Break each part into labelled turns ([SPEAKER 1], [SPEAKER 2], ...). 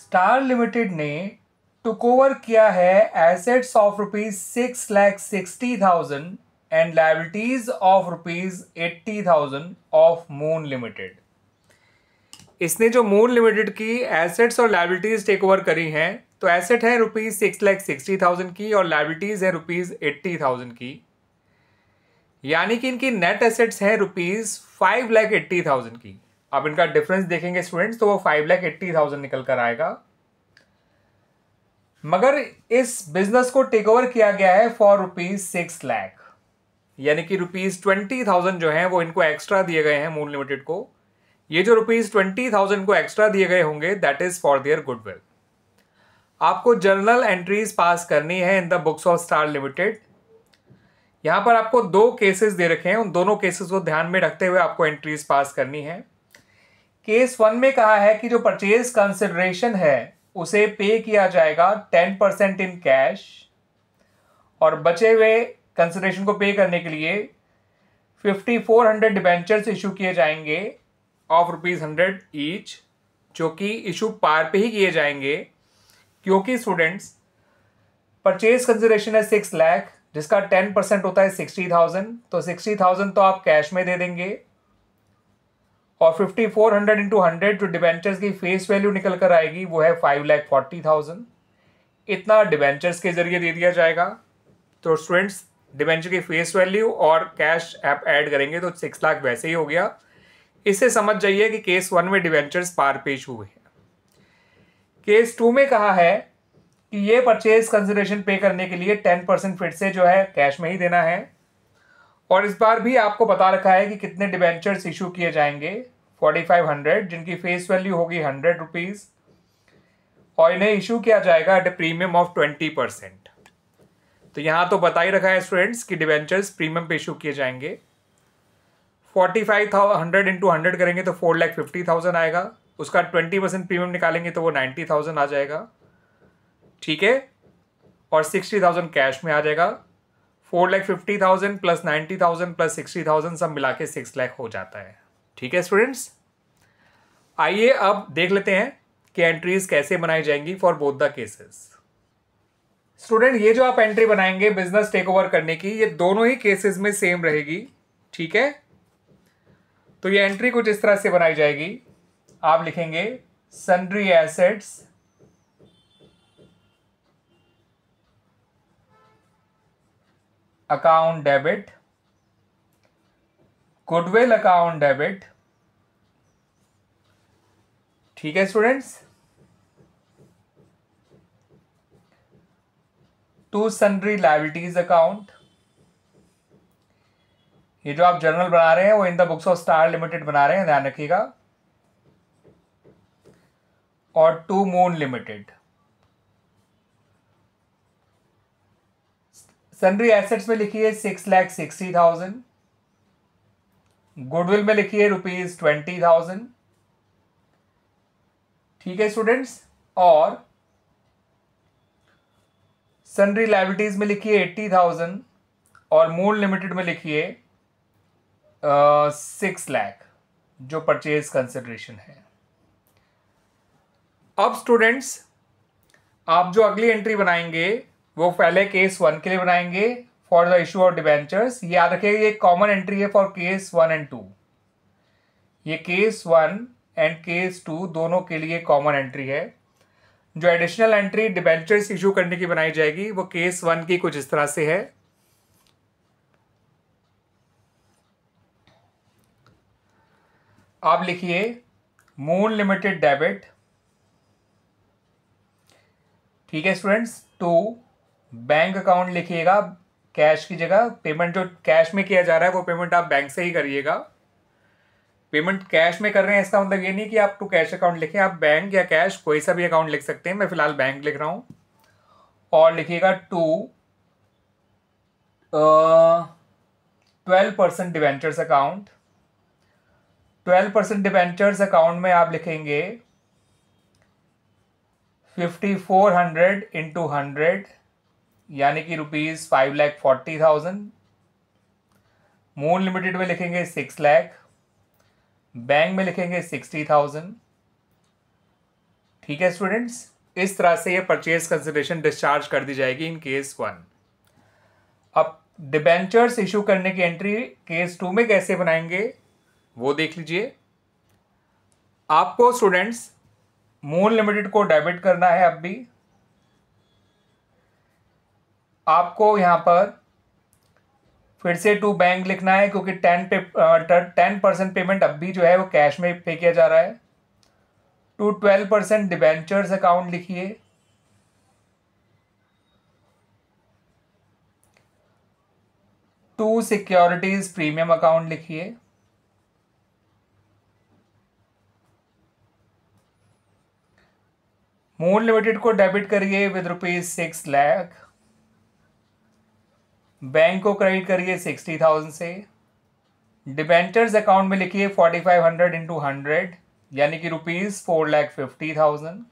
[SPEAKER 1] Star limited ने took over किया है assets of ₹6,60,000 and liabilities of ₹80,000 of moon limited. इसने जो मून लिमिटेड की एसेट्स और लायबिलिटीज टेक ओवर करी हैं, तो एसेट है ₹6,60,000 की और लायबिलिटीज है ₹80,000 की, यानी कि इनकी नेट एसेट्स हैं ₹5,80,000 की। अब इनका डिफरेंस देखेंगे स्टूडेंट्स, तो वो 5,80,000 निकल कर आएगा। मगर इस बिजनेस को टेक ओवर किया गया है फॉर ₹6 लाख, यानी कि ₹20,000 जो है वो इनको एक्स्ट्रा दिए गए हैं मून लिमिटेड को। ये जो ₹20,000 को एक्स्ट्रा दिए गए होंगे that is for their goodwill. आपको जर्नल एंट्रीज पास करनी है इन the books of Star limited. यहां पर आपको 2 केसेस दे रखे हैं, उन दोनों केसेस को ध्यान में रखते हुए आपको एंट्रीज पास करनी है। केस 1 में कहा है कि जो परचेज कंसिडरेशन है उसे पे किया जाएगा 10% इन कैश, और बचे हुए कंसिडरेशन को पे करने के लिए 5,400 डिबेंचर्स इशू किए जाएंगे ऑफ ₹100 ईच, जो कि इशू पार पे ही किए जाएंगे, क्योंकि स्टूडेंट्स परचेज कंसिडरेशन है 6 लाख, जिसका 10% होता है 60,000, तो 60,000 तो आप कैश में दे देंगे, और 5,400 इंटू 100 जो डिबेंचर्स की फेस वैल्यू निकल कर आएगी वो है 5,40,000। इतना डिबेंचर्स के जरिए दे दिया जाएगा। तो स्टूडेंट्स डिबेंचर की फेस वैल्यू और कैश आप ऐड करेंगे तो 6 लाख वैसे ही हो गया। इससे समझ जाइए कि केस 1 में डिबेंचर्स पार पेश हुए हैं। केस 2 में कहा है कि ये परचेज कंसिडरेशन पे करने के लिए 10% फिर से जो है कैश में ही देना है, और इस बार भी आपको बता रखा है कि कितने डिबेंचर्स इशू किए जाएंगे, 4,500, जिनकी फेस वैल्यू होगी ₹100, और इन्हें इशू किया जाएगा एट ए प्रीमियम ऑफ 20%। तो यहां तो बता ही रखा है स्टूडेंट्स कि डिबेंचर्स प्रीमियम पे इशू किए जाएंगे। 4,500 इंटू 100 करेंगे तो 4,50,000 आएगा, उसका 20% प्रीमियम निकालेंगे तो वो 90,000 आ जाएगा, ठीक है, और 60,000 कैश में आ जाएगा। 4,50,000 प्लस 90,000 प्लस 60,000 सब मिला के 6 लाख हो जाता है, ठीक है स्टूडेंट्स। आइए अब देख लेते हैं कि एंट्रीज कैसे बनाई जाएंगी for both the cases. Student ये जो आप एंट्री बनाएंगे बिजनेस टेक ओवर करने की, ये दोनों ही केसेस में सेम रहेगी, ठीक है। तो ये एंट्री कुछ इस तरह से बनाई जाएगी। आप लिखेंगे sundry assets account debit, goodwill account debit, ठीक है students, to sundry liabilities account. ये जो आप जर्नल बना रहे हैं वो in the books of Star Limited बना रहे हैं, ध्यान रखिएगा, और to Moon Limited. Sundry assets में लिखिए 6,60,000, गुडविल में लिखिए ₹20,000, ठीक है स्टूडेंट्स, और सन्ड्री लायबिलिटीज में लिखिए 80,000, और मून लिमिटेड में लिखिए 6 लाख जो परचेज कंसिडरेशन है। अब स्टूडेंट्स आप जो अगली एंट्री बनाएंगे वो पहले केस 1 के लिए बनाएंगे for the issue of debentures. याद रखिएगा ये कॉमन एंट्री है फॉर केस 1 एंड 2। ये केस 1 एंड केस 2 दोनों के लिए कॉमन एंट्री है। जो एडिशनल एंट्री डिबेंचर्स इशू करने की बनाई जाएगी वो केस 1 की कुछ इस तरह से है। आप लिखिए मून लिमिटेड डेबिट, ठीक है स्टूडेंट्स, टू बैंक अकाउंट लिखिएगा, कैश की जगह पेमेंट जो कैश में किया जा रहा है वो पेमेंट आप बैंक से ही करिएगा। पेमेंट कैश में कर रहे हैं इसका मतलब ये नहीं कि आप टू कैश अकाउंट लिखें, आप बैंक या कैश कोई सा भी अकाउंट लिख सकते हैं, मैं फिलहाल बैंक लिख रहा हूं। और लिखिएगा to 12% debentures account. 12% debentures account में आप लिखेंगे 5,400 इंटू 100 यानी कि ₹5,40,000। मून लिमिटेड में लिखेंगे 6 लाख, बैंक में लिखेंगे 60,000, ठीक है स्टूडेंट्स, इस तरह से ये परचेज कंसिडरेशन डिस्चार्ज कर दी जाएगी इन केस 1। अब डिबेंचर्स इशू करने की एंट्री केस 2 में कैसे बनाएंगे वो देख लीजिए। आपको स्टूडेंट्स मून लिमिटेड को डेबिट करना है। अब भी आपको यहां पर फिर से टू बैंक लिखना है, क्योंकि 10% पेमेंट अब भी जो है वो कैश में पे किया जा रहा है। टू 12% डिबेंचर्स अकाउंट लिखिए। टू सिक्योरिटीज प्रीमियम अकाउंट लिखिए। मून लिमिटेड को डेबिट करिए विद ₹6 लाख। बैंक को क्रेडिट करिए 60,000 से। डिबेंचर्स अकाउंट में लिखिए 4500 इंटू 100 यानी कि ₹4,50,000।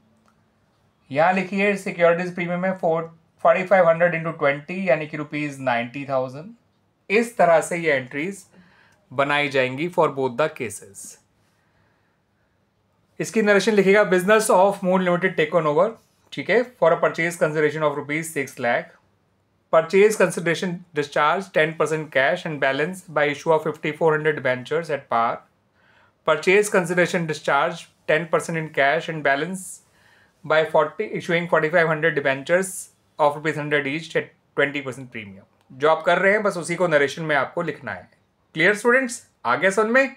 [SPEAKER 1] यहाँ लिखिए सिक्योरिटीज प्रीमियम में 4500 इंटू 20 यानी कि ₹90,000। इस तरह से ये एंट्रीज बनाई जाएंगी फॉर बोथ द केसेस। इसकी नरेशन लिखिएगा, business of moon limited taken over, ठीक है, for a purchase consideration of ₹6 lakh. Purchase consideration discharge 10% cash and balance by issue of 5,400 debentures at par. Purchase consideration discharge 10% in cash and balance by issuing 4,500 debentures of ₹100 each at 20% premium. जो आप कर रहे हैं बस उसी को narration में आपको लिखना है। क्लियर स्टूडेंट्स, आगे समझ में?